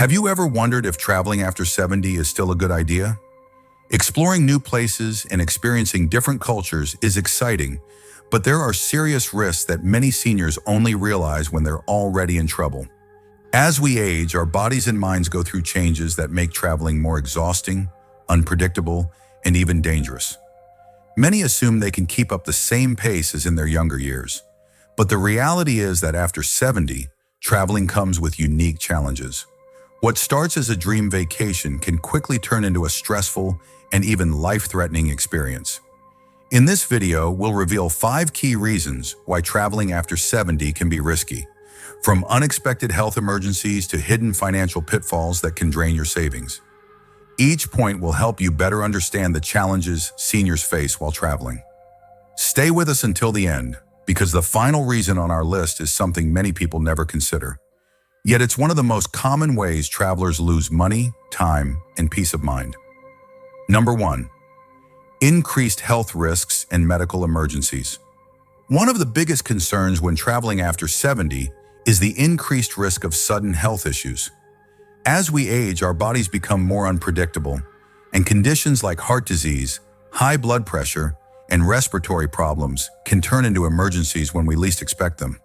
Have you ever wondered if traveling after 70 is still a good idea? Exploring new places and experiencing different cultures is exciting, but there are serious risks that many seniors only realize when they're already in trouble. As we age, our bodies and minds go through changes that make traveling more exhausting, unpredictable, and even dangerous. Many assume they can keep up the same pace as in their younger years, but the reality is that after 70, traveling comes with unique challenges. What starts as a dream vacation can quickly turn into a stressful and even life-threatening experience. In this video, we'll reveal 5 key reasons why traveling after 70 can be risky, from unexpected health emergencies to hidden financial pitfalls that can drain your savings. Each point will help you better understand the challenges seniors face while traveling. Stay with us until the end, because the final reason on our list is something many people never consider. Yet it's one of the most common ways travelers lose money, time, and peace of mind. Number 1. Increased health risks and medical emergencies. One of the biggest concerns when traveling after 70 is the increased risk of sudden health issues. As we age, our bodies become more unpredictable, and conditions like heart disease, high blood pressure, and respiratory problems can turn into emergencies when we least expect them.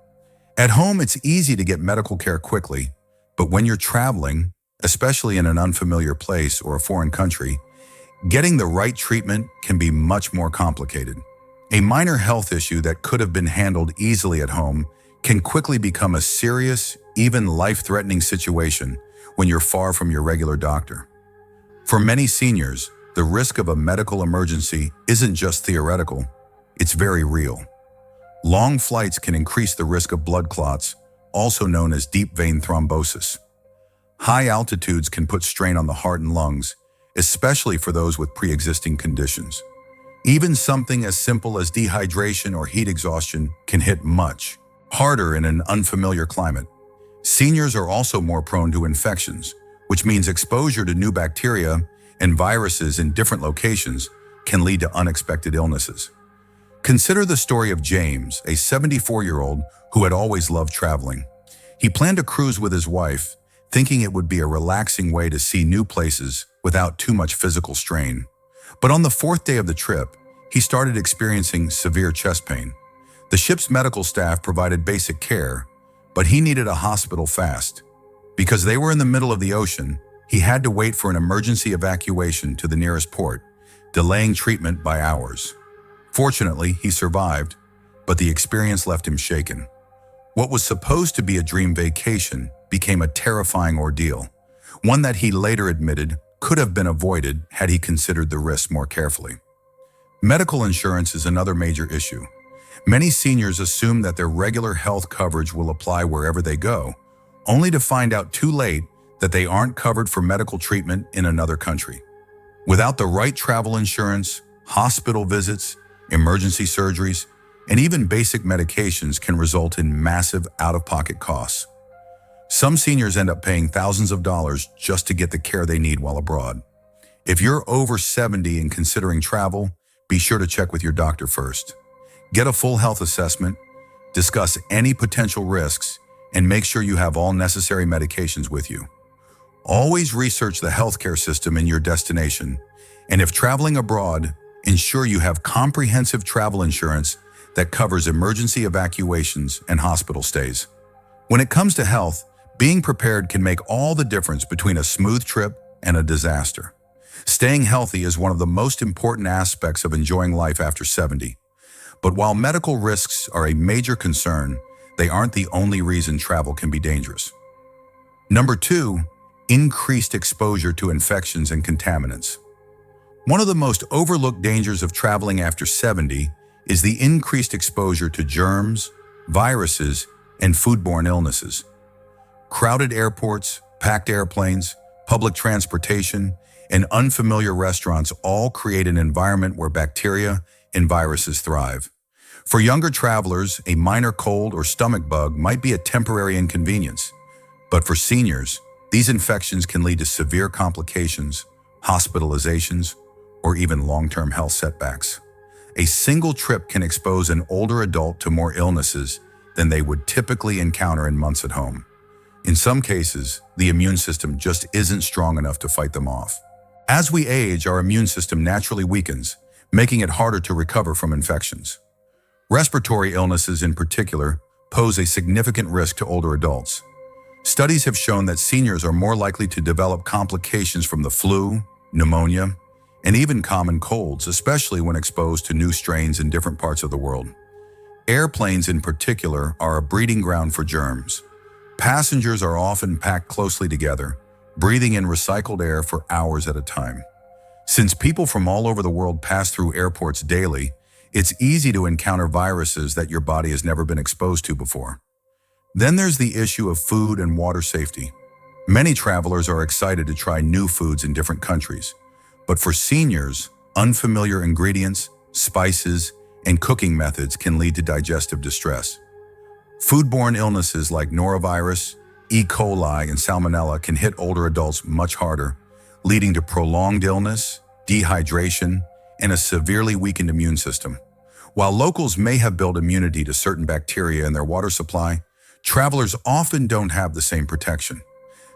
At home, it's easy to get medical care quickly, but when you're traveling, especially in an unfamiliar place or a foreign country, getting the right treatment can be much more complicated. A minor health issue that could have been handled easily at home can quickly become a serious, even life-threatening situation when you're far from your regular doctor. For many seniors, the risk of a medical emergency isn't just theoretical, it's very real. Long flights can increase the risk of blood clots, also known as deep vein thrombosis. High altitudes can put strain on the heart and lungs, especially for those with pre-existing conditions. Even something as simple as dehydration or heat exhaustion can hit much harder in an unfamiliar climate. Seniors are also more prone to infections, which means exposure to new bacteria and viruses in different locations can lead to unexpected illnesses. Consider the story of James, a 74-year-old who had always loved traveling. He planned a cruise with his wife, thinking it would be a relaxing way to see new places without too much physical strain. But on the 4th day of the trip, he started experiencing severe chest pain. The ship's medical staff provided basic care, but he needed a hospital fast. Because they were in the middle of the ocean, he had to wait for an emergency evacuation to the nearest port, delaying treatment by hours. Fortunately, he survived, but the experience left him shaken. What was supposed to be a dream vacation became a terrifying ordeal, one that he later admitted could have been avoided had he considered the risks more carefully. Medical insurance is another major issue. Many seniors assume that their regular health coverage will apply wherever they go, only to find out too late that they aren't covered for medical treatment in another country. Without the right travel insurance, hospital visits, emergency surgeries, and even basic medications can result in massive out-of-pocket costs. Some seniors end up paying thousands of dollars just to get the care they need while abroad. If you're over 70 and considering travel, be sure to check with your doctor first. Get a full health assessment, discuss any potential risks, and make sure you have all necessary medications with you. Always research the healthcare system in your destination, and if traveling abroad, ensure you have comprehensive travel insurance that covers emergency evacuations and hospital stays. When it comes to health, being prepared can make all the difference between a smooth trip and a disaster. Staying healthy is one of the most important aspects of enjoying life after 70. But while medical risks are a major concern, they aren't the only reason travel can be dangerous. Number 2, increased exposure to infections and contaminants. One of the most overlooked dangers of traveling after 70 is the increased exposure to germs, viruses, and foodborne illnesses. Crowded airports, packed airplanes, public transportation, and unfamiliar restaurants all create an environment where bacteria and viruses thrive. For younger travelers, a minor cold or stomach bug might be a temporary inconvenience. But for seniors, these infections can lead to severe complications, hospitalizations, or even long-term health setbacks. A single trip can expose an older adult to more illnesses than they would typically encounter in months at home. In some cases, the immune system just isn't strong enough to fight them off. As we age, our immune system naturally weakens, making it harder to recover from infections. Respiratory illnesses in particular pose a significant risk to older adults. Studies have shown that seniors are more likely to develop complications from the flu, pneumonia, and even common colds, especially when exposed to new strains in different parts of the world. Airplanes in particular are a breeding ground for germs. Passengers are often packed closely together, breathing in recycled air for hours at a time. Since people from all over the world pass through airports daily, it's easy to encounter viruses that your body has never been exposed to before. Then there's the issue of food and water safety. Many travelers are excited to try new foods in different countries. But for seniors, unfamiliar ingredients, spices, and cooking methods can lead to digestive distress. Foodborne illnesses like norovirus, E. coli, and salmonella can hit older adults much harder, leading to prolonged illness, dehydration, and a severely weakened immune system. While locals may have built immunity to certain bacteria in their water supply, travelers often don't have the same protection.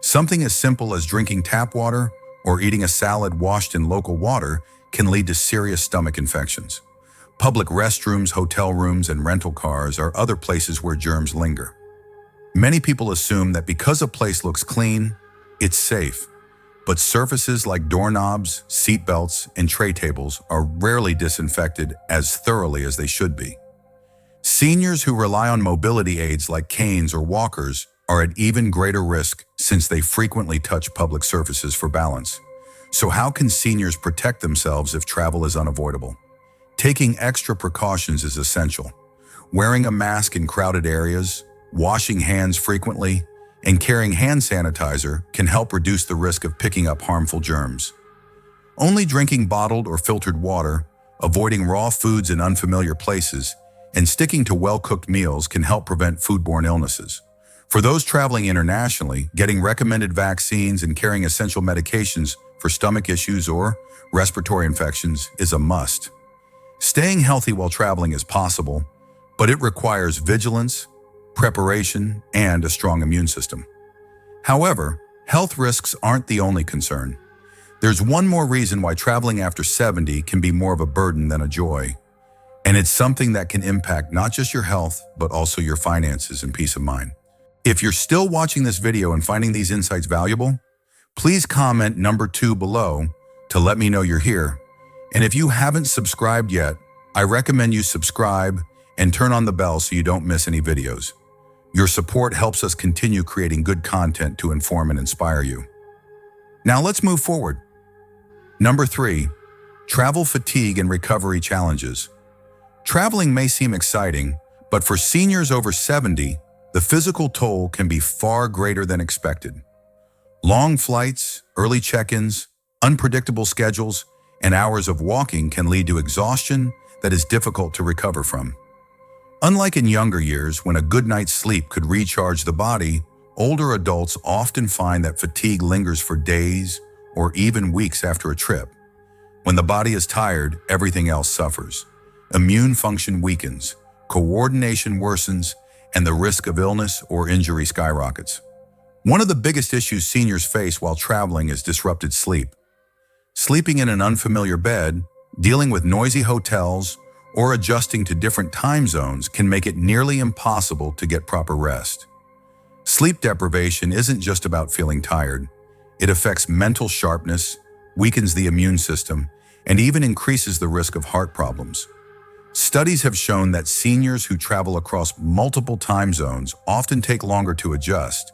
Something as simple as drinking tap water or eating a salad washed in local water can lead to serious stomach infections. Public restrooms, hotel rooms, and rental cars are other places where germs linger. Many people assume that because a place looks clean, it's safe. But surfaces like doorknobs, seat belts, and tray tables are rarely disinfected as thoroughly as they should be. Seniors who rely on mobility aids like canes or walkers are at even greater risk since they frequently touch public surfaces for balance. So how can seniors protect themselves if travel is unavoidable? Taking extra precautions is essential. Wearing a mask in crowded areas, washing hands frequently, and carrying hand sanitizer can help reduce the risk of picking up harmful germs. Only drinking bottled or filtered water, avoiding raw foods in unfamiliar places, and sticking to well-cooked meals can help prevent foodborne illnesses. For those traveling internationally, getting recommended vaccines and carrying essential medications for stomach issues or respiratory infections is a must. Staying healthy while traveling is possible, but it requires vigilance, preparation, and a strong immune system. However, health risks aren't the only concern. There's one more reason why traveling after 70 can be more of a burden than a joy, and it's something that can impact not just your health, but also your finances and peace of mind. If you're still watching this video and finding these insights valuable, please comment number 2 below to let me know you're here. And if you haven't subscribed yet, I recommend you subscribe and turn on the bell so you don't miss any videos. Your support helps us continue creating good content to inform and inspire you. Now let's move forward. Number 3, travel fatigue and recovery challenges. Traveling may seem exciting, but for seniors over 70, the physical toll can be far greater than expected. Long flights, early check-ins, unpredictable schedules, and hours of walking can lead to exhaustion that is difficult to recover from. Unlike in younger years, when a good night's sleep could recharge the body, older adults often find that fatigue lingers for days or even weeks after a trip. When the body is tired, everything else suffers. Immune function weakens, coordination worsens, and the risk of illness or injury skyrockets. One of the biggest issues seniors face while traveling is disrupted sleep. Sleeping in an unfamiliar bed, dealing with noisy hotels, or adjusting to different time zones can make it nearly impossible to get proper rest. Sleep deprivation isn't just about feeling tired. It affects mental sharpness, weakens the immune system, and even increases the risk of heart problems. Studies have shown that seniors who travel across multiple time zones often take longer to adjust,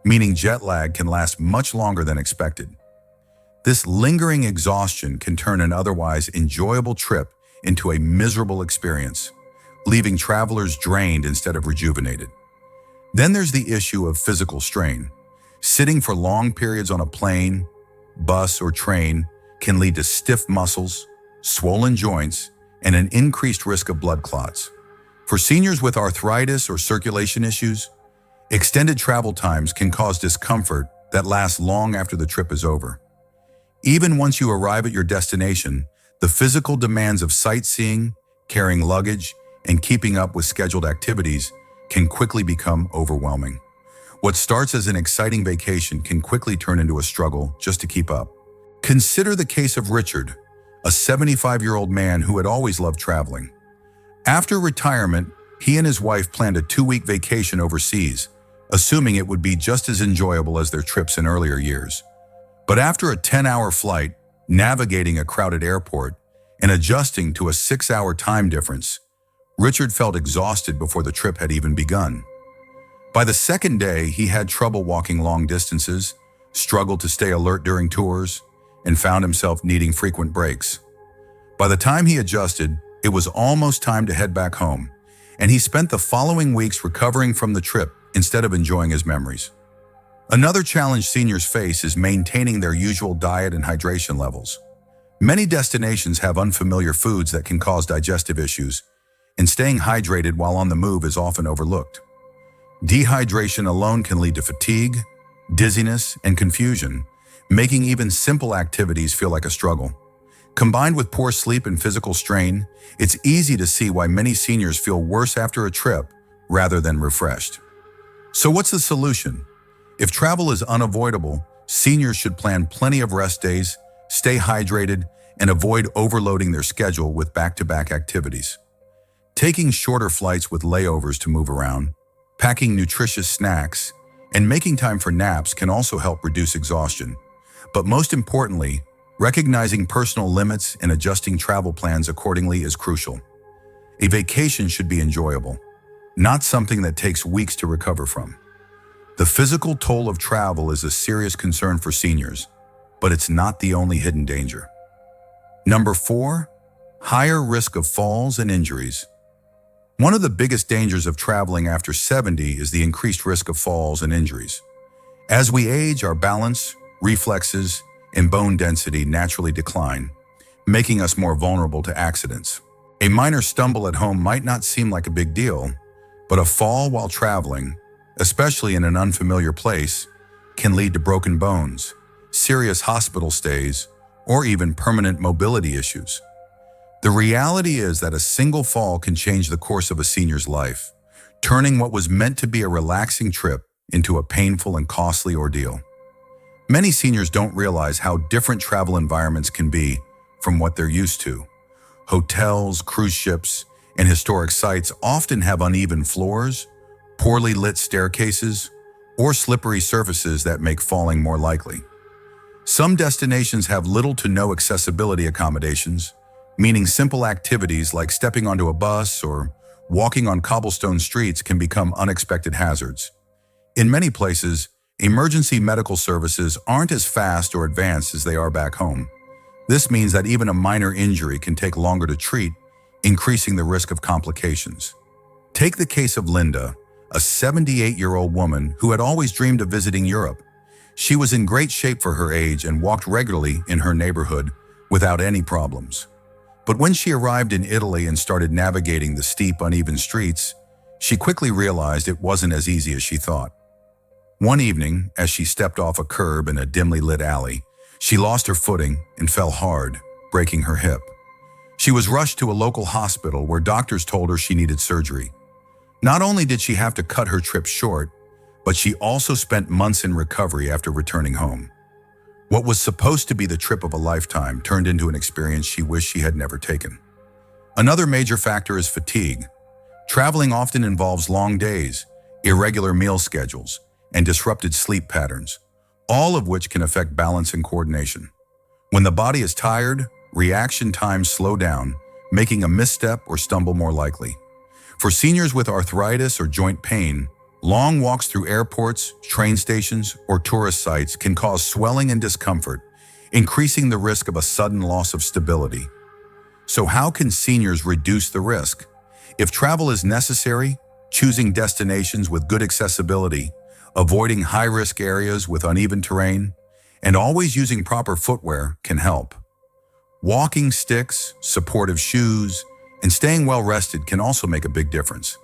meaning jet lag can last much longer than expected. This lingering exhaustion can turn an otherwise enjoyable trip into a miserable experience, leaving travelers drained instead of rejuvenated. Then there's the issue of physical strain. Sitting for long periods on a plane, bus, or train can lead to stiff muscles, swollen joints, and an increased risk of blood clots. For seniors with arthritis or circulation issues, extended travel times can cause discomfort that lasts long after the trip is over. Even once you arrive at your destination, the physical demands of sightseeing, carrying luggage, and keeping up with scheduled activities can quickly become overwhelming. What starts as an exciting vacation can quickly turn into a struggle just to keep up. Consider the case of Richard, a 75-year-old man who had always loved traveling. After retirement, he and his wife planned a 2-week vacation overseas, assuming it would be just as enjoyable as their trips in earlier years. But after a 10-hour flight, navigating a crowded airport, and adjusting to a 6-hour time difference, Richard felt exhausted before the trip had even begun. By the second day, he had trouble walking long distances, struggled to stay alert during tours, and found himself needing frequent breaks. By the time he adjusted, it was almost time to head back home, and he spent the following weeks recovering from the trip instead of enjoying his memories. Another challenge seniors face is maintaining their usual diet and hydration levels. Many destinations have unfamiliar foods that can cause digestive issues, and staying hydrated while on the move is often overlooked. Dehydration alone can lead to fatigue, dizziness, and confusion, making even simple activities feel like a struggle. Combined with poor sleep and physical strain, it's easy to see why many seniors feel worse after a trip rather than refreshed. So what's the solution? If travel is unavoidable, seniors should plan plenty of rest days, stay hydrated, and avoid overloading their schedule with back-to-back activities. Taking shorter flights with layovers to move around, packing nutritious snacks, and making time for naps can also help reduce exhaustion. But most importantly, recognizing personal limits and adjusting travel plans accordingly is crucial. A vacation should be enjoyable, not something that takes weeks to recover from. The physical toll of travel is a serious concern for seniors, but it's not the only hidden danger. Number 4, higher risk of falls and injuries. One of the biggest dangers of traveling after 70 is the increased risk of falls and injuries. As we age, our balance, reflexes, and bone density naturally decline, making us more vulnerable to accidents. A minor stumble at home might not seem like a big deal, but a fall while traveling, especially in an unfamiliar place, can lead to broken bones, serious hospital stays, or even permanent mobility issues. The reality is that a single fall can change the course of a senior's life, turning what was meant to be a relaxing trip into a painful and costly ordeal. Many seniors don't realize how different travel environments can be from what they're used to. Hotels, cruise ships, and historic sites often have uneven floors, poorly lit staircases, or slippery surfaces that make falling more likely. Some destinations have little to no accessibility accommodations, meaning simple activities like stepping onto a bus or walking on cobblestone streets can become unexpected hazards. In many places, emergency medical services aren't as fast or advanced as they are back home. This means that even a minor injury can take longer to treat, increasing the risk of complications. Take the case of Linda, a 78-year-old woman who had always dreamed of visiting Europe. She was in great shape for her age and walked regularly in her neighborhood without any problems. But when she arrived in Italy and started navigating the steep, uneven streets, she quickly realized it wasn't as easy as she thought. One evening, as she stepped off a curb in a dimly lit alley, she lost her footing and fell hard, breaking her hip. She was rushed to a local hospital where doctors told her she needed surgery. Not only did she have to cut her trip short, but she also spent months in recovery after returning home. What was supposed to be the trip of a lifetime turned into an experience she wished she had never taken. Another major factor is fatigue. Traveling often involves long days, irregular meal schedules, and disrupted sleep patterns, all of which can affect balance and coordination. When the body is tired, reaction times slow down, making a misstep or stumble more likely. For seniors with arthritis or joint pain, long walks through airports, train stations, or tourist sites can cause swelling and discomfort, increasing the risk of a sudden loss of stability. So how can seniors reduce the risk? If travel is necessary, choosing destinations with good accessibility, avoiding high-risk areas with uneven terrain, and always using proper footwear can help. Walking sticks, supportive shoes, and staying well-rested can also make a big difference.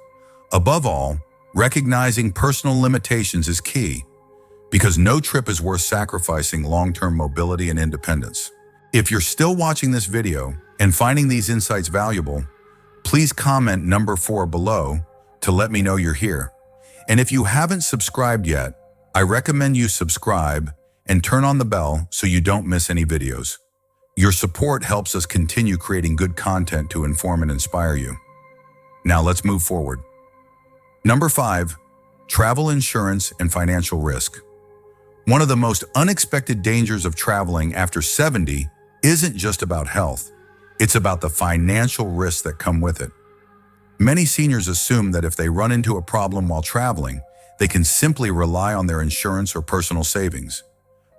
Above all, recognizing personal limitations is key, because no trip is worth sacrificing long-term mobility and independence. If you're still watching this video and finding these insights valuable, please comment number 4 below to let me know you're here. And if you haven't subscribed yet, I recommend you subscribe and turn on the bell so you don't miss any videos. Your support helps us continue creating good content to inform and inspire you. Now let's move forward. Number 5, travel insurance and financial risk. One of the most unexpected dangers of traveling after 70 isn't just about health. It's about the financial risks that come with it. Many seniors assume that if they run into a problem while traveling, they can simply rely on their insurance or personal savings.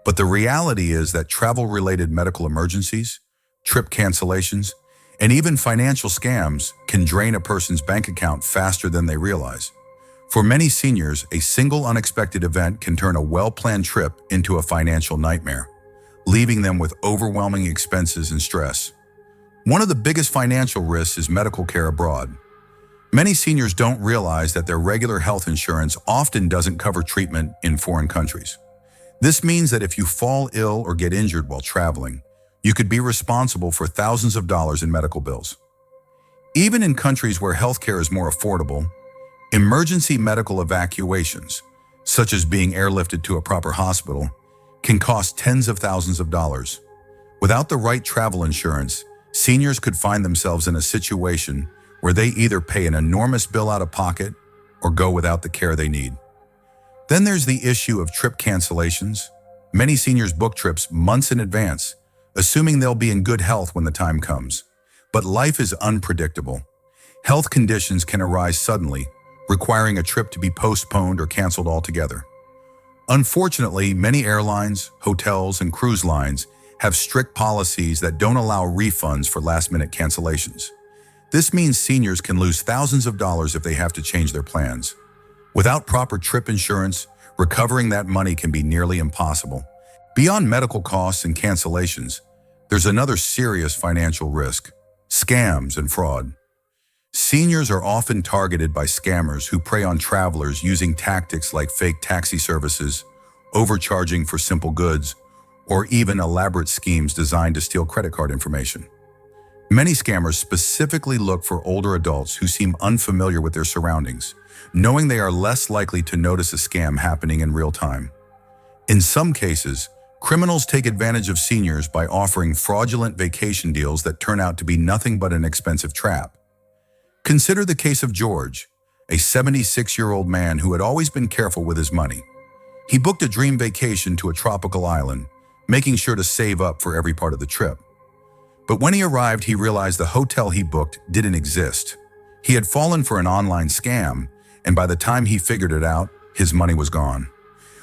But the reality is that travel-related medical emergencies, trip cancellations, and even financial scams can drain a person's bank account faster than they realize. For many seniors, a single unexpected event can turn a well-planned trip into a financial nightmare, leaving them with overwhelming expenses and stress. One of the biggest financial risks is medical care abroad. Many seniors don't realize that their regular health insurance often doesn't cover treatment in foreign countries. This means that if you fall ill or get injured while traveling, you could be responsible for thousands of dollars in medical bills. Even in countries where healthcare is more affordable, emergency medical evacuations, such as being airlifted to a proper hospital, can cost tens of thousands of dollars. Without the right travel insurance, seniors could find themselves in a situation where they either pay an enormous bill out of pocket or go without the care they need. Then there's the issue of trip cancellations. Many seniors book trips months in advance, assuming they'll be in good health when the time comes. But life is unpredictable. Health conditions can arise suddenly, requiring a trip to be postponed or canceled altogether. Unfortunately, many airlines, hotels, and cruise lines have strict policies that don't allow refunds for last-minute cancellations. This means seniors can lose thousands of dollars if they have to change their plans. Without proper trip insurance, recovering that money can be nearly impossible. Beyond medical costs and cancellations, there's another serious financial risk: scams and fraud. Seniors are often targeted by scammers who prey on travelers using tactics like fake taxi services, overcharging for simple goods, or even elaborate schemes designed to steal credit card information. Many scammers specifically look for older adults who seem unfamiliar with their surroundings, knowing they are less likely to notice a scam happening in real time. In some cases, criminals take advantage of seniors by offering fraudulent vacation deals that turn out to be nothing but an expensive trap. Consider the case of George, a 76-year-old man who had always been careful with his money. He booked a dream vacation to a tropical island, making sure to save up for every part of the trip. But when he arrived, he realized the hotel he booked didn't exist. He had fallen for an online scam, and by the time he figured it out, his money was gone.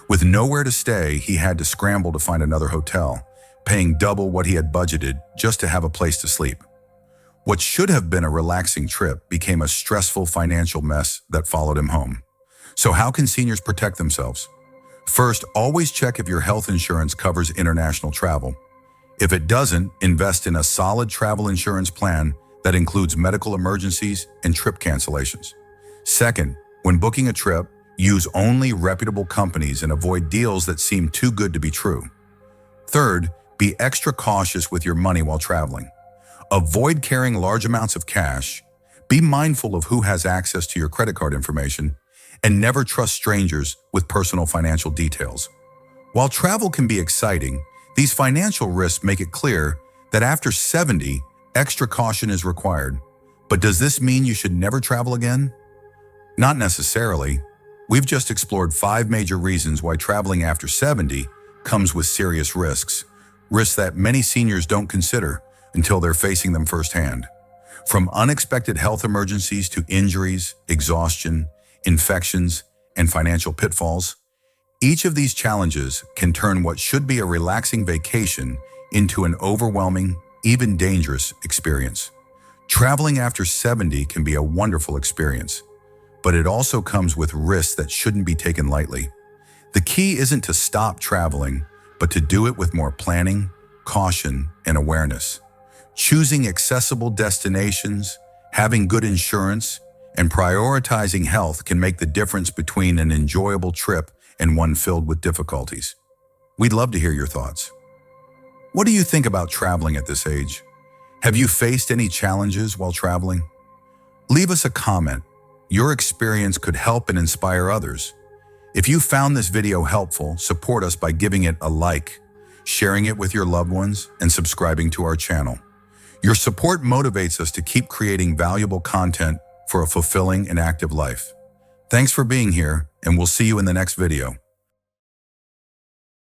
With nowhere to stay, he had to scramble to find another hotel, paying double what he had budgeted just to have a place to sleep. What should have been a relaxing trip became a stressful financial mess that followed him home. So how can seniors protect themselves? First, always check if your health insurance covers international travel. If it doesn't, invest in a solid travel insurance plan that includes medical emergencies and trip cancellations. Second, when booking a trip, use only reputable companies and avoid deals that seem too good to be true. Third, be extra cautious with your money while traveling. Avoid carrying large amounts of cash, be mindful of who has access to your credit card information, and never trust strangers with personal financial details. While travel can be exciting, these financial risks make it clear that after 70, extra caution is required. But does this mean you should never travel again? Not necessarily. We've just explored 5 major reasons why traveling after 70 comes with serious risks that many seniors don't consider until they're facing them firsthand. From unexpected health emergencies to injuries, exhaustion, infections, and financial pitfalls, each of these challenges can turn what should be a relaxing vacation into an overwhelming, even dangerous experience. Traveling after 70 can be a wonderful experience, but it also comes with risks that shouldn't be taken lightly. The key isn't to stop traveling, but to do it with more planning, caution, and awareness. Choosing accessible destinations, having good insurance, and prioritizing health can make the difference between an enjoyable trip and one filled with difficulties. We'd love to hear your thoughts. What do you think about traveling at this age? Have you faced any challenges while traveling? Leave us a comment. your experience could help and inspire others. If you found this video helpful, support us by giving it a like, sharing it with your loved ones, and subscribing to our channel. Your support motivates us to keep creating valuable content for a fulfilling and active life. Thanks for being here, and we'll see you in the next video.